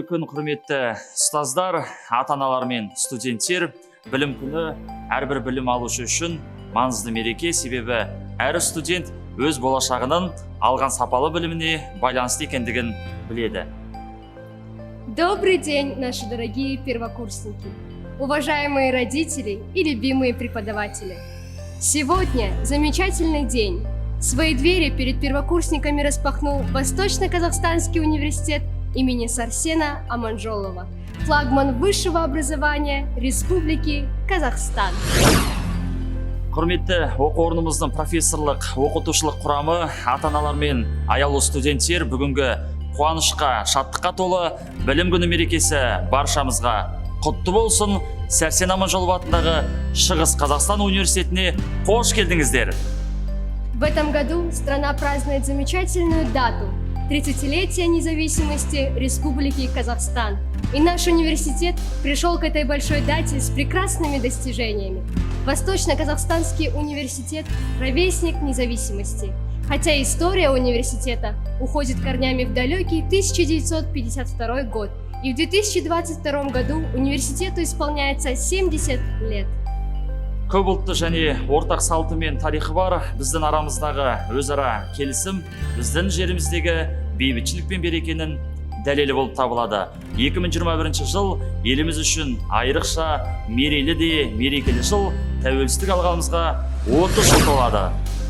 күн, құрметті ұстаздар, ата-аналар мен студенттер. Білім күні әрбір білім алушы үшін маңызды мереке, себебі әр студент өз болашағының алған сапалы біліміне байланысты екендігін біледі. Добрый день, наши дорогие первокурсники, уважаемые родители и любимые преподаватели. Сегодня замечательный день. Свои двери перед первокурсниками распахнул Восточно-Казахстанский университет имени Сарсена Аманжолова, флагман высшего образования Республики Казахстан. Құрметті оқу орнымыздың профессорлық, оқытушылық құрамы, ата-аналар мен аяулы студенттер, бүгінгі қуанышқа, шаттыққа толы білім күні мерекесі баршамызға құтты болсын. Сәрсен Аманжолов атындағы Шығыс Қазақстан университетіне қош келдіңіздер. В этом году страна празднует замечательную дату – 30-летие независимости Республики Казахстан. И наш университет пришел к этой большой дате с прекрасными достижениями. Восточно-Казахстанский университет – ровесник независимости. Хотя история университета уходит корнями в далекий 1952 год. И в 2022 году университету исполняется 70 лет. Көпұлтты және ортақ салты мен тарихы бар біздің арамыздағы өзара келісім біздің жеріміздегі бейбітшілік пен берекенің дәлелі болып табылады. 2021 жыл еліміз үшін айрықша мерейлі де мерекелі жыл, тәуелсіздік алғанымызға 30 жыл толады.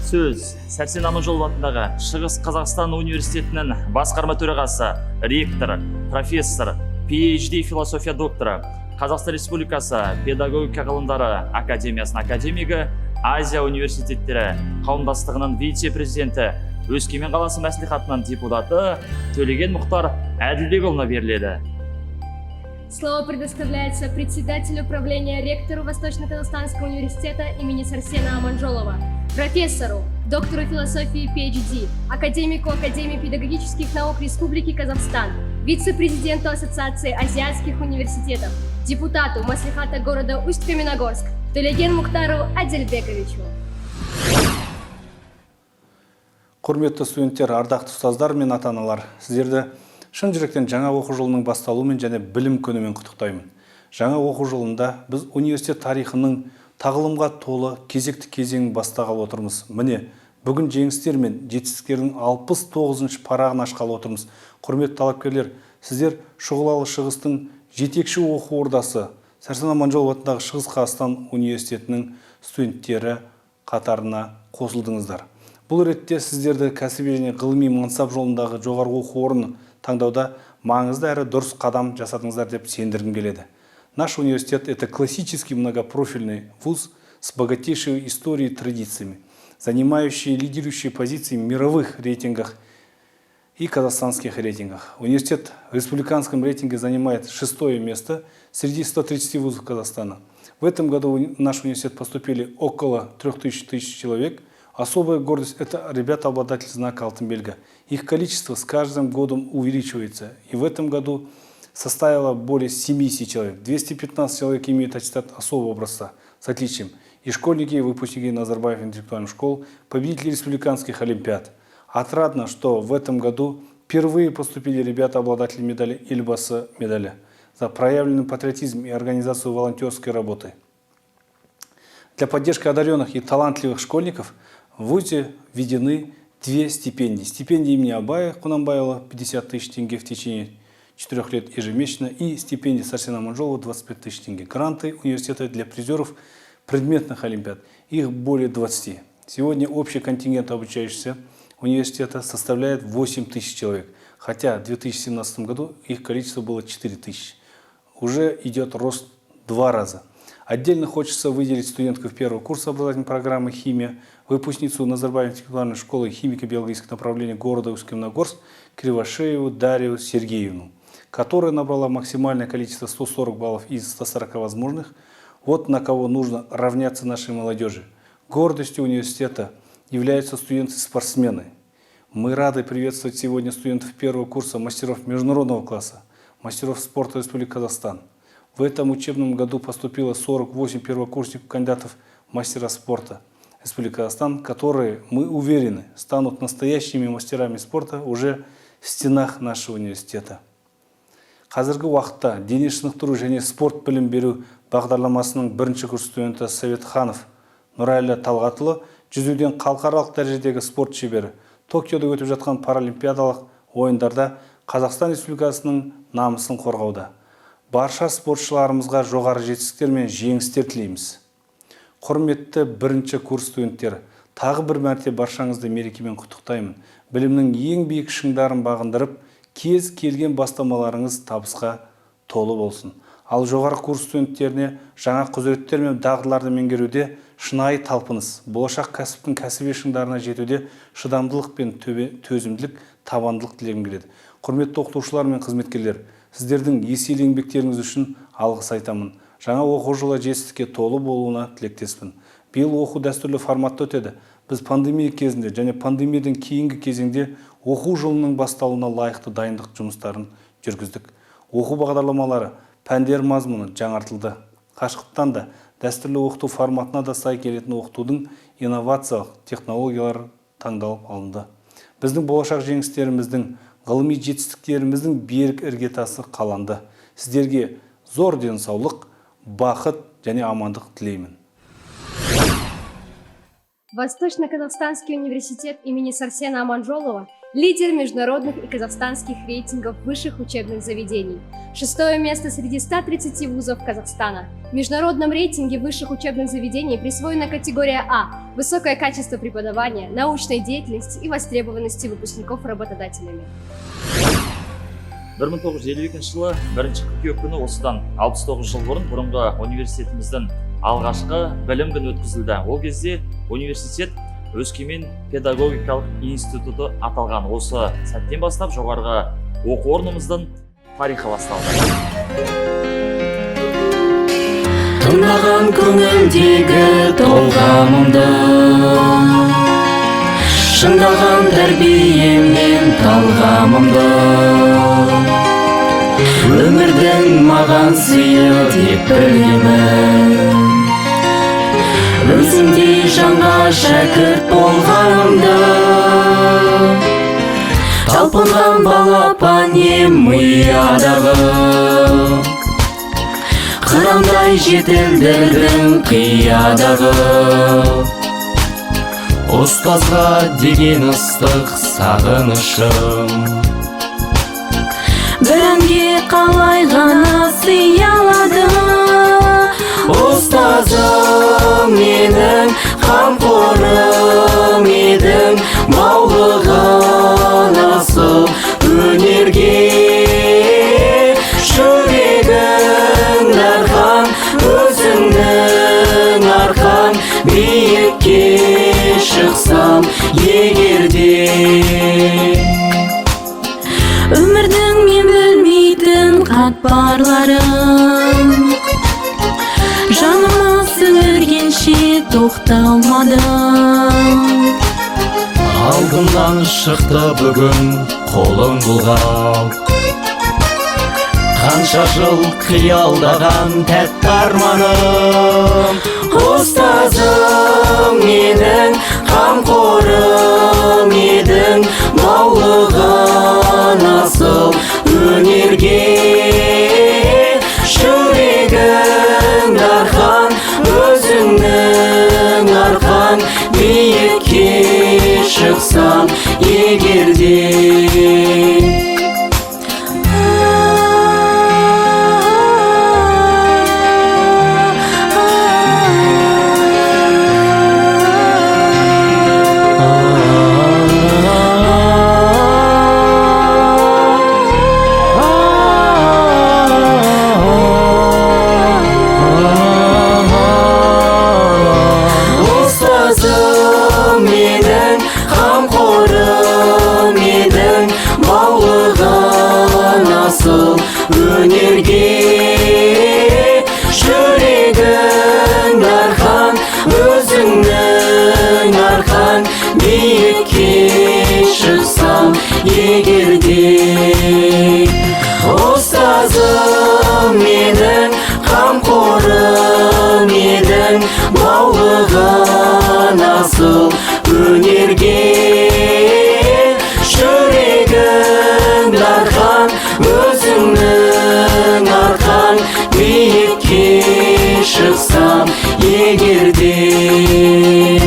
Сөз Сәрсен Аманжолов атындағы Шығыс Қазақстан университетінің басқарма төрағасы, ректор, профессор, PhD философия докторы, Қазақстан Республикасы педагогика ғылымдары академиясының академигі, Азия университеттері қауымдастығының вице-президенті, Өскемен қаласы мәслихатының депутаты Төлеген Мұхтар Әділбекұлына беріледі. Слово предоставляется председателю управления ректору Восточно-Казахстанского университета имени Сарсена Аманжолова, профессору, доктору философии PhD, академику Академии педагогических наук Республики Казахстан, вице-президенту Ассоциации азиатских университетов, депутату Маслихата города Усть-Каменогорск Төлеген Мұхтару Әділбековичу. Құрметті студенттер, ардақты ұстаздар мен ата-аналар, сіздерді шын жүректен жаңа оқу жылының басталуымен және білім күнімен құттықтаймын. Жаңа оқу жылында біз университет тарихының тағылымға толы кезекті кезеңін бастағалы отырмыз. Міне, бүгін жеңістер мен жетістіктердің 69-шы парағын ашқалы отырмыз. Құрметті талапкерлер, сіздер Шұғылалы Шығыстың жетекші оқу ордасы Сәрсен Аманжолов атындағы Шығыс Қазақстан университетінің студенттері қатарына қосылдыңыздар. Бұл ретте сіздерді кәсіби және ғылыми мансап жолындағы жоғарғы оқу орнын таңдауда маңызды әрі дұрыс қадам жасадыңыздар деп сендіргім келеді. Наш университет – это классический многопрофильный вуз с богатейшей историей и традициями, занимающий лидирующие позиции в мировых рейтингах и казахстанских рейтингах. Университет в республиканском рейтинге занимает 6-е место среди 130 вузов Казахстана. В этом году в наш университет поступили около 3000 человек. Особая гордость – это ребята-обладатели знака «Алтын белгі». Их количество с каждым годом увеличивается. И в этом году составило более 70 человек. 215 человек имеют аттестат особого образца с отличием. И школьники, и выпускники Назарбаев интеллектуальных школ, победители республиканских олимпиад. Отрадно, что в этом году впервые поступили ребята-обладатели медали Эльбасы медали за проявленный патриотизм и организацию волонтерской работы. Для поддержки одаренных и талантливых школьников в ВУЗе введены 2 стипендии. Стипендия имени Абая Кунанбаева 50 000 тенге в течение 4 лет ежемесячно и стипендия Сарсена Аманжолова 25 000 тенге. Гранты университета для призеров предметных олимпиад. Их более 20. Сегодня общий контингент обучающихся университета составляет 8 000 человек, хотя в 2017 году их количество было 4 000. Уже идет рост 2 раза. Отдельно хочется выделить студентку первого курса образовательной программы «Химия», выпускницу Назарбаев интеллектуальной школы химико-биологических направлений города Усть-Каменогорск Кривошееву Дарью Сергеевну, которая набрала максимальное количество 140 баллов из 140 возможных. Вот на кого нужно равняться нашей молодежи. Гордостью университета являются студенты-спортсмены. Мы рады приветствовать сегодня студентов первого курса мастеров международного класса, мастеров спорта Республики Казахстан. В этом учебном году поступило 48 первокурсников кандидатов мастера спорта Республики Казахстан, которые, мы уверены, станут настоящими мастерами спорта уже в стенах нашего университета. Қазіргі уақытта дене шынықтыру және спорт білім беру бағдарламасының бірінші курс студенті Советханов Нұрәлі Талғатұлы жүзуден халықаралық дәрежедегі спорт шебері. Токиода өтіп жатқан паралимпиадалық ойындарда Қазақстан Республикасының намысын қорғауда. Барша спортшыларымызға жоғары жетістіктер мен жеңістер тілейміз. Құрметті бірінші курс студенттері, тағы бір мәрте баршаңызды мерекемен құттықтаймын. Білімнің ең биік шыңдарын бағындырып, кез келген бастамаларыңыз табысқа толы болсын. Ал жоғары курс студенттеріне жаңа құзыреттер мен дағдыларды меңгеруде шынайы талпыныс, болашақ кәсіптің кәсіби шыңдарына жетуде шыдамдылық пен төзімділік, табандылық тілегім келеді. Құрметті оқытушылар мен қызметкерлер, сіздердің еселі еңбектеріңіз үшін алғыс айтамын. Жаңа оқу жылы жетістікке толы болуына тілектеспін. Биыл оқу дәстүрлі форматта өтеді. Біз пандемия кезінде және пандемиядан кейінгі кезеңде оқу жылының басталуына лайықты дайындық жұмыстарын жүргіздік. Оқу бағдарламалары, пәндер мазмұны жаңартылды. Қашықтықтан да дәстүрлі оқыту форматына да сай келетін оқытудың инновациялық технологиялары таңдалып алынды. Біздің болашақ жеңістеріміздің, ғылыми жетістіктеріміздің берік іргетасы қаланды. Сіздерге зор денсаулық, бақыт және амандық тілеймін. Восточно-Казахстанский университет имени Сарсена Аманжолова – лидер международных и казахстанских рейтингов высших учебных заведений. 6-е место среди 130 вузов Казахстана. В международном рейтинге высших учебных заведений присвоена категория А – высокое качество преподавания, научной деятельности и востребованности выпускников работодателями. 1952 жылы 1 қыркүйек күні осыдан 69 жыл бұрынғы университетіміздің алғашқы білім күні өткізілді. Ол кезде университет Өскемен педагогикалық институты аталған. Осы сәттен бастап жоғарғы оқу орнымыздың тарихы басталды. Тыңдаған көңілдегі толғамымды, шыңдаған тәрбиеммен талғамымды, өмірдің маған сыйы деп білемін. Өзіңдей жанға шәкірт болғанымда, талпынған балапан ем миядағы, қырандай жетілдірдің қиядағы. Ұстазға деген ыстық сағынышым, бір әнге қалай ғана сияладым. Ұстазым менің, қамқорым едің, баулыған асыл өнерге. Жүрегің дархан, өзіңнің арқан, биікке шықсам егерде. Өмірдің мен білмейтін қатпарларын, жаныма сіңіргенше тоқталмадым. Алдымнан шықты бүгін қолың бұлғап, қанша жыл қиялдаған тәтті арманым. Ұстазым менің, қамқорым едің, баулыған асыл өнерге. Жүрегің дархан, өзіңнің арқан, биікке шықсам егерде. Өнерге жүрегің дархан, өзіңнің арқан, биікке шықсам егерде. Ұстазым менің, қамқорым едің, баулыған асыл өнерге. Жүрегің дархан, өзіңнің егерде.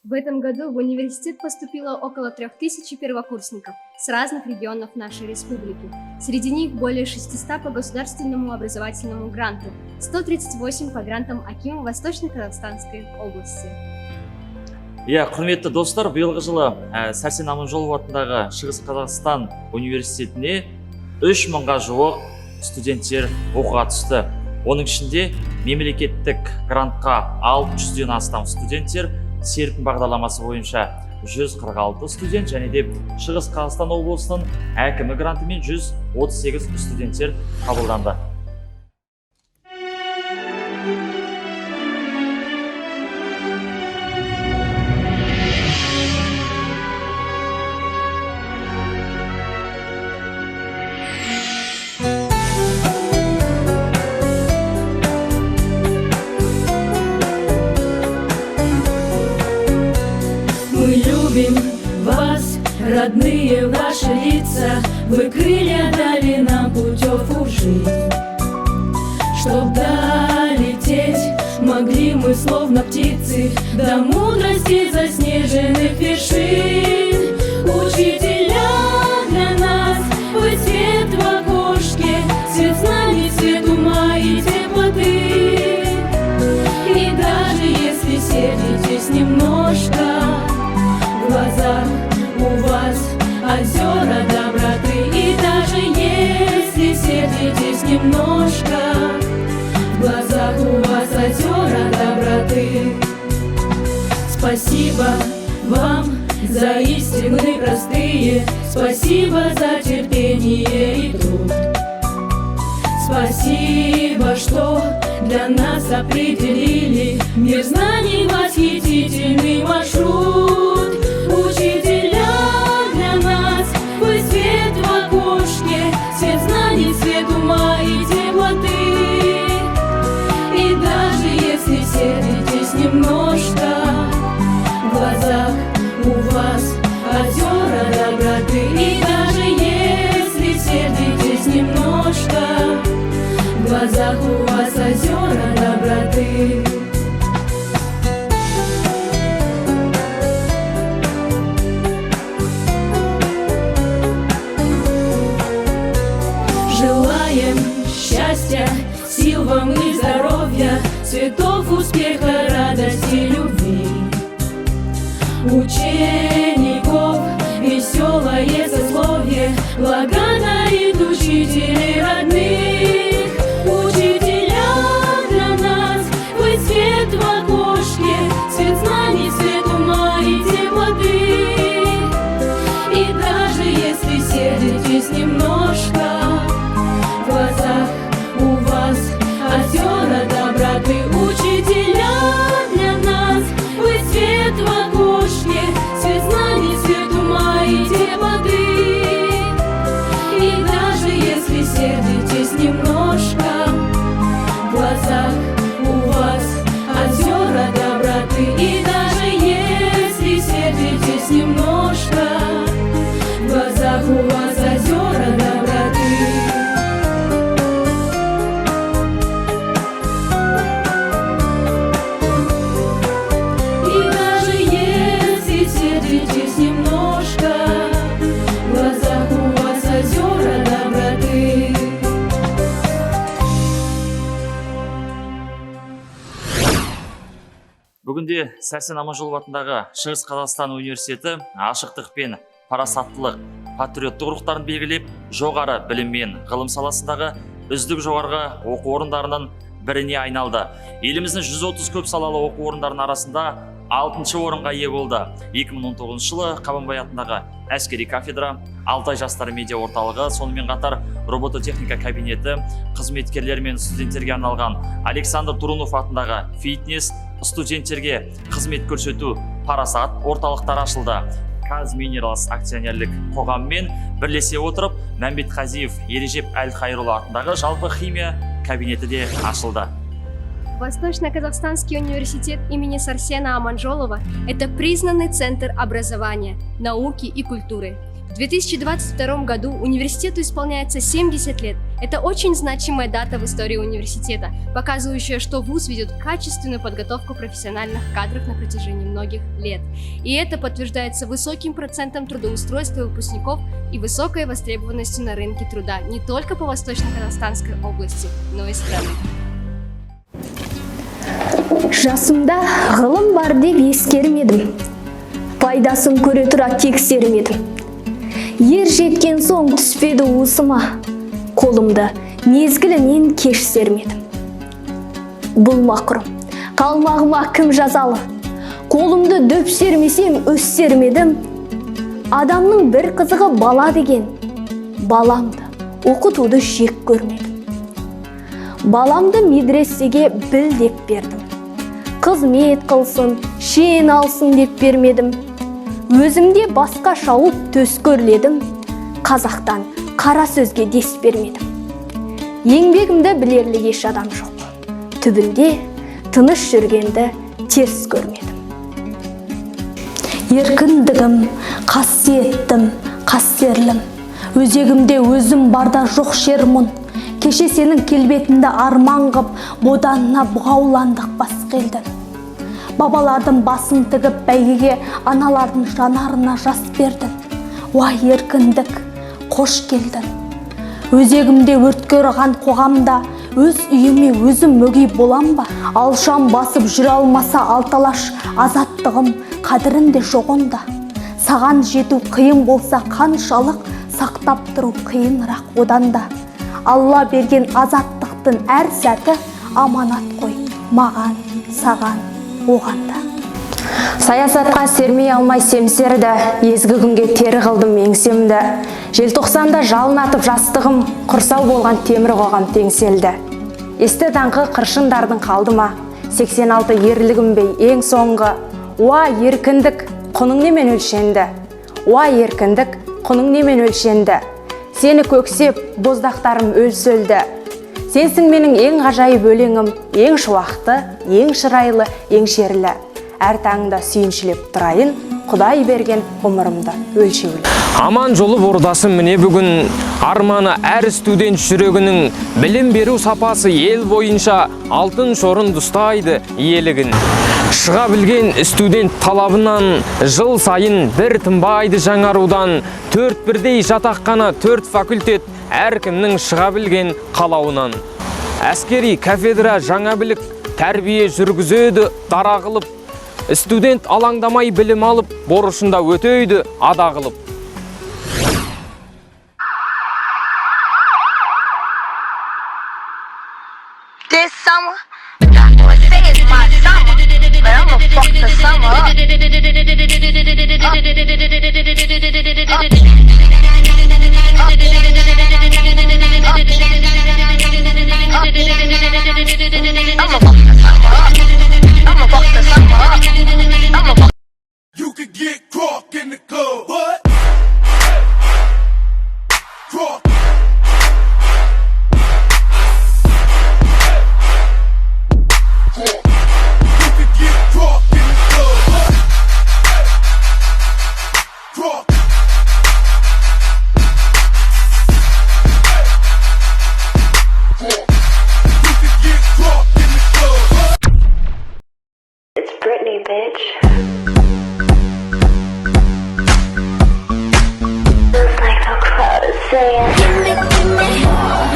В этом году в университет поступило около 3000 первокурсников с разных регионов нашей республики. Среди них более 600 по государственному образовательному гранту, 138 по грантам Акима Восточно-Казахстанской области. Құрметті достар, биылғы жылы Сәрсен Аманжолов атындағы Шығыс Қазақстан университетіне 3000-ға жуық студенттер оқуға түсті. Оның ішінде мемлекеттік грантқа 600-ден астам студенттер, серпін бағдарламасы бойынша 146 студент және де Шығыс Қазақстан облысының әкімі грантымен 138 студенттер қабылданды. Родные ваши лица, вы крылья дали нам путев в жизнь. Чтоб долететь, могли мы словно птицы до мудрости заснеженных вершин. Учителя для нас, вы свет в окошке, свет знаний, свет ума и теплоты. И даже если сердитесь немножко, в глазах у вас озера доброты. И даже если сердитесь немножко, в глазах у вас озера доброты. Спасибо вам за истины простые, спасибо за терпение и труд. Спасибо, что для нас определили мир знаний восхитительный маршрут. Учителя для нас, вы свет в окошке, свет знаний, свет ума и теплоты. И даже если сердитесь немножко, в глазах у вас озера доброты. И даже если сердитесь немножко, в глазах у вас озера доброты. Желаем счастья, сил вам и здоровья, цветов успеха, радости, любви. Учеников веселое сословие благодарит учителей родных. Учителя для нас, вы свет в окошке, свет знаний, свет ума и теплоты. И даже если сердитесь немножко, в глазах у вас озера доброты. Учителя для нас, вы свет в окошке, свет знаний, свет ума и теплоты. И даже если сердитесь немножко, в глазах у вас озера доброты. И даже если сердитесь немножко, в глазах у вас озера доброты. И даже если сердитесь немножко, в глазах у вас озера доброты. Бүгінде Сәрсен Аманжолов атындағы Шығыс Қазақстан университеті ашықтық пен парасаттылық, патриоттық рухтарын белгілеп, жоғары білім мен ғылым саласындағы үздік жоғарғы оқу орындарының біріне айналды. Еліміздің 130 көп салалы оқу орындарының арасында 6-шы орынға ие болды. 2019 жылы Қабанбай атындағы әскери кафедра, Алтай жастары медиа орталығы, сонымен қатар робототехника кабинеті, қызметкерлер мен студенттерге арналған Александр Турунов атындағы фитнес, студенттерге қызмет көрсету парасат орталықтар ашылды. Казминералс акционерлік қоғаммен бірлесе отырып, Мәмбет Қазиев, Ережеп Әл-Хайрулла атындағы жалпы химия кабинеті де ашылды. Восточно-Казахстанский университет имени Сарсена Аманжолова – это признанный центр образования, науки и культуры. В 2022 году университету исполняется 70 лет. Это очень значимая дата в истории университета, показывающая, что вуз ведет качественную подготовку профессиональных кадров на протяжении многих лет. И это подтверждается высоким процентом трудоустройства выпускников и высокой востребованностью на рынке труда не только по Восточно-Казахстанской области, но и страны. Жасымда ғылым бар деп ескермедім, пайдасын көре тұра тексермедім. Ер жеткен соң түспеді уысыма, қолымды мезгілінен кеш сермедім. Бұл мақұрым, қалмағыма кім жазалы, қолымды дөп сермесем өс сермедім. Адамның бір қызығы бала деген, баламды оқытуды жек көрмедім. Баламды медресеге біл деп бердім. Қызмет қылсын, шен алсын деп бермедім. Өзімде басқа шауып төс көрледім. Қазақтан қара сөзге дес бермедім. Еңбегімді білерлік еш адам жоқ. Түбінде тыныш жүргенді теріс көрмедім. Еркіндігім, қасиеттім, қастерлім. Өзегімде өзім барда жоқ шермұн. Кеше сенің келбетінді арман қып, боданына бұғауландық бас келдім. Бабалардың басын тігіп бәйгеге, аналардың жанарына жас бердім. Уай еркіндік, қош келдің. Өзегімде өртке ұрған қоғамда, өз үйіме өзім мөгей болам ба? Алшам басып жүре алмаса алталаш, азаттығым қадірінде жоғында. Саған жету қиын болса қаншалық, сақтап тұру қиынырақ оданда. Алла берген азаттықтың әр сәті аманат қой, маған, саған, оғанда. Саясатқа сермей алмай семсерді, езгі күнге тері қылдым еңсемді. Желтоқсанда жалын атып жастығым, құрсау болған темір қоғам теңселді. Есті даңқы қыршындардың қалдыма, 86 ерлігім бей ең соңғы. Уа еркіндік, құның немен өлшенді? Уа еркіндік, құның немен өлшенді? Сені көксеп, боздақтарым өлсөлді. Сенсің менің ең ғажайып өлеңім, ең шуақты, ең шырайлы, ең шерлі. Әр таңда сүйіншілеп тұрайын, Құдай берген ғұмырымды өлшеулі. Аман жолы ордасы міне бүгін, арманы әр студент жүрегінің, білім беру сапасы ел бойынша алтын шорын ұстайды елігін. Шыға білген студент талабынан, жыл сайын бір тынбайды жаңарудан, 4 бірдей жатақхана, 4 факультет, әркімнің шыға білген қалауынан. Әскери кафедра жаңа білік, тәрбие жүргізеді дара қылып, студент алаңдамай білім алып, борышында өтейді ада қылып. This summer, I would say it's my summer, but I'ma fuck the summer up. I'ma fuck the summer up. You could get crunk in the club, what? Crunk. You could get crunk in the club, what? Crunk. You could get crunk in the club, what? It's Britney, bitch. Feels like the crowd is saying, give me, give me,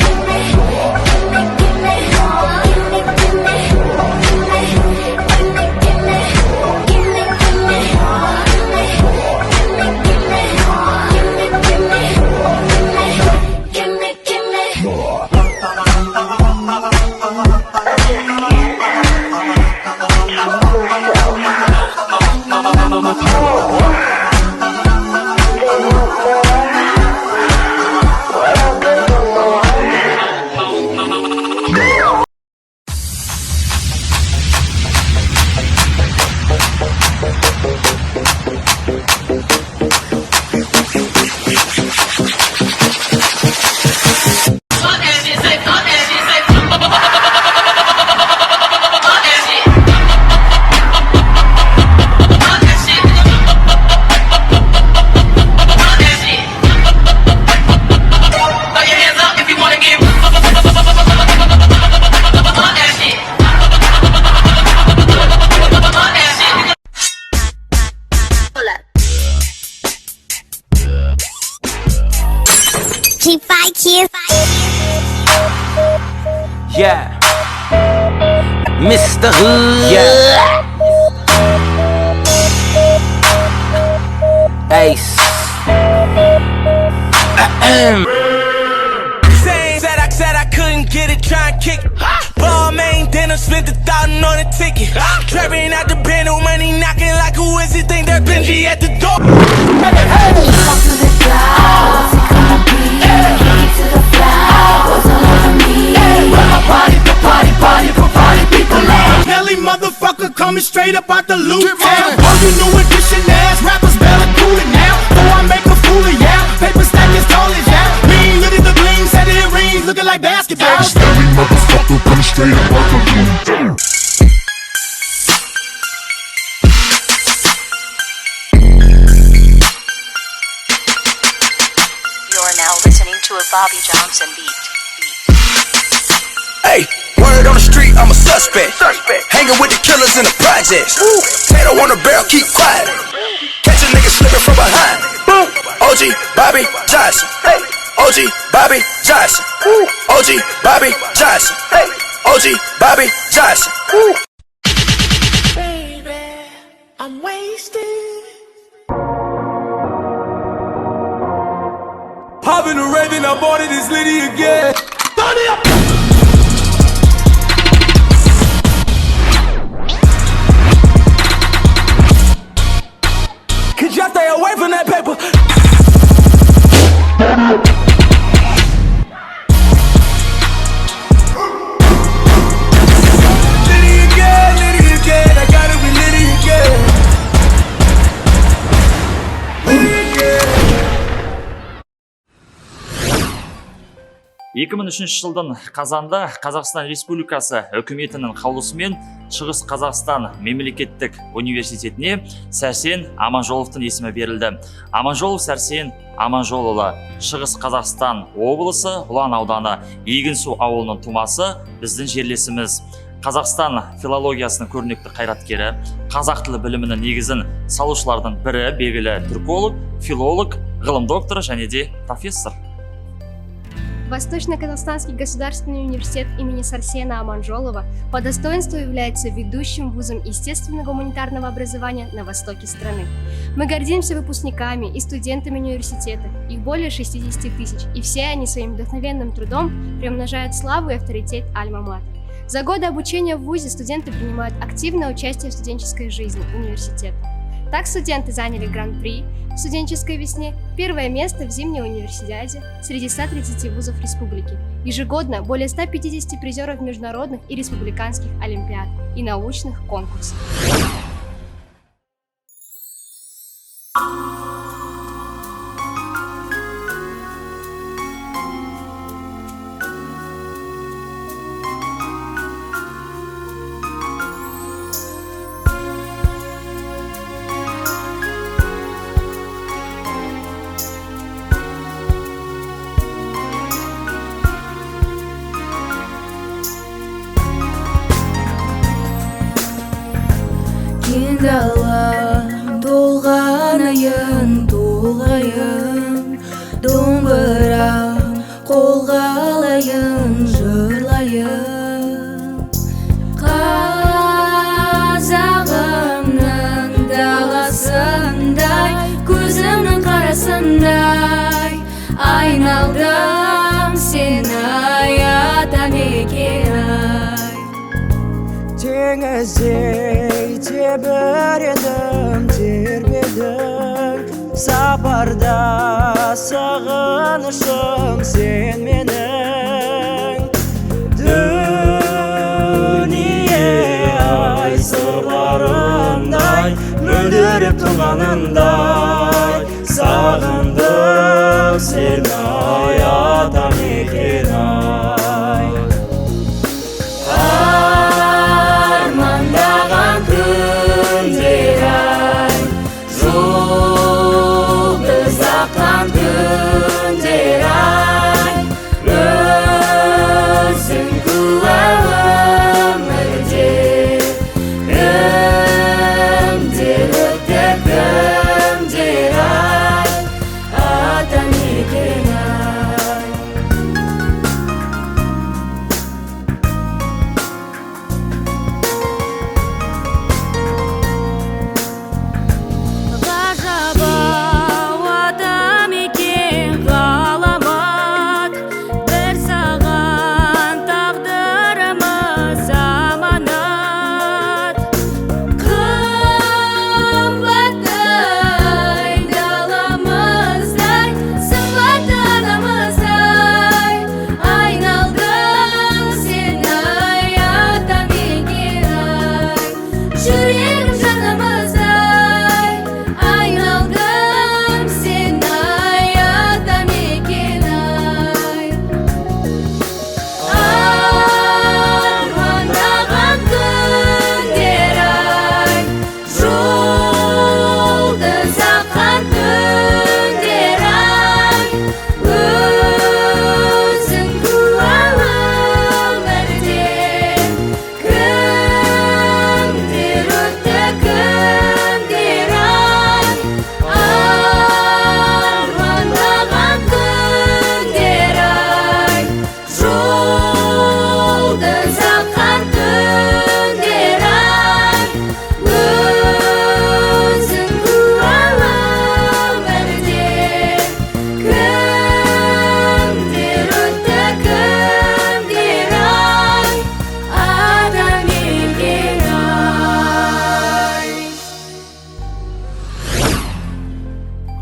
give me, give me, give me, give me, Yeah, Mr. Hood. Yeah, Ace. Said I couldn't get it, try and kick it. Ball main dinner, spent 1,000 on a ticket. Trapping out the band, no money knocking like who is it? Think that Benji at the door. Nelly motherfucker coming straight up out the loot town. All you new edition ass rappers better cool it now. Though I make a fool of y'all, paper stack as tall as y'all. Mean, look at the bling, set it rings, looking like basketball. Nelly motherfucker coming straight up out the loot town. You're now listening to a Bobby Johnson beat. Hey, word on the street, I'm a suspect. Hanging with the killers in the projects. Tato on the barrel, keep quiet. Catch a nigga slipping from behind. OG Bobby Johnson. OG Bobby Johnson. OG Bobby Johnson. OG Bobby Johnson. Baby, I'm wasted. Popping the red and I bought it, it's Liddy again. Turn it up! I stay away from that paper. Liddy again, I gotta be Liddy again. Liddy again. 2003 жылдың қазанда Қазақстан Республикасы үкіметінің қаулысымен Шығыс Қазақстан мемлекеттік университетіне Сәрсен Аманжоловтың есімі берілді. Аманжолов Сәрсен Аманжолұлы, Шығыс Қазақстан облысы, Ұлан ауданы, Егінсу ауылының тумасы, біздің жерлесіміз. Қазақстан филологиясының көрнекті қайраткері, қазақ тілі білімінің негізін салушылардың бірі, белгілі түрколог, филолог, ғылым докторы және де профессор. Восточно-Казахстанский государственный университет имени Сарсена Аманжолова по достоинству является ведущим вузом естественно-гуманитарного образования на востоке страны. Мы гордимся выпускниками и студентами университета, их более 60 тысяч, и все они своим вдохновенным трудом приумножают славу и авторитет Альма-Матер. За годы обучения в вузе студенты принимают активное участие в студенческой жизни университета. Так студенты заняли гран-при в студенческой весне, первое место в зимней университете среди 130 вузов республики. Ежегодно более 150 призеров международных и республиканских олимпиад и научных конкурсов. Кең дала толғанайын, толғайын, домбырам қолға алайын, жырлайын. Қазағымның даласындай, көзімнің қарасындай, айналдым сен ай, атамекен ай. Теңіздей тебіренім, тербедің, сапарда сағынышым сен менің. Дүние ай сырларындай, мөлдіріп туғанындай, сағындым сен ай, атамекен ай. Армандаған күндер ай, жұлдыз аққан күндер ай, өзің куә өмірде, кімдер өтті кімдер ай, атамекен ай.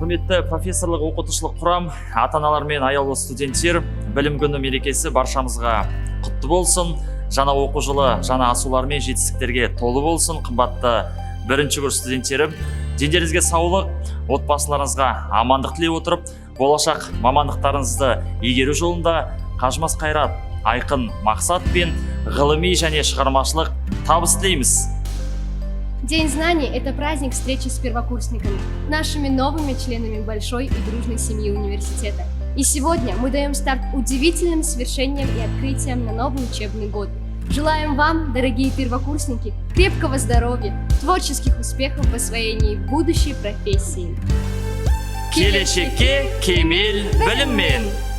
Құрметті профессорлық оқытушылық құрам, ата-аналар мен аяулы студенттер, білім күні мерекесі баршамызға құтты болсын. Жаңа оқу жылы жаңа асулар мен жетістіктерге толы болсын. Қымбатты бірінші курс студенттерім, дендеріңізге саулық, отбасыларыңызға амандық тілей отырып, болашақ мамандықтарыңызды игеру жолында қажымас қайрат, айқын мақсат пен ғылыми және шығармашылық табыс тілейміз. День знаний – это праздник встречи с первокурсниками, нашими новыми членами большой и дружной семьи университета. И сегодня мы даем старт удивительным свершениям и открытиям на новый учебный год. Желаем вам, дорогие первокурсники, крепкого здоровья, творческих успехов в освоении будущей профессии. Келешекке кемел біліммен.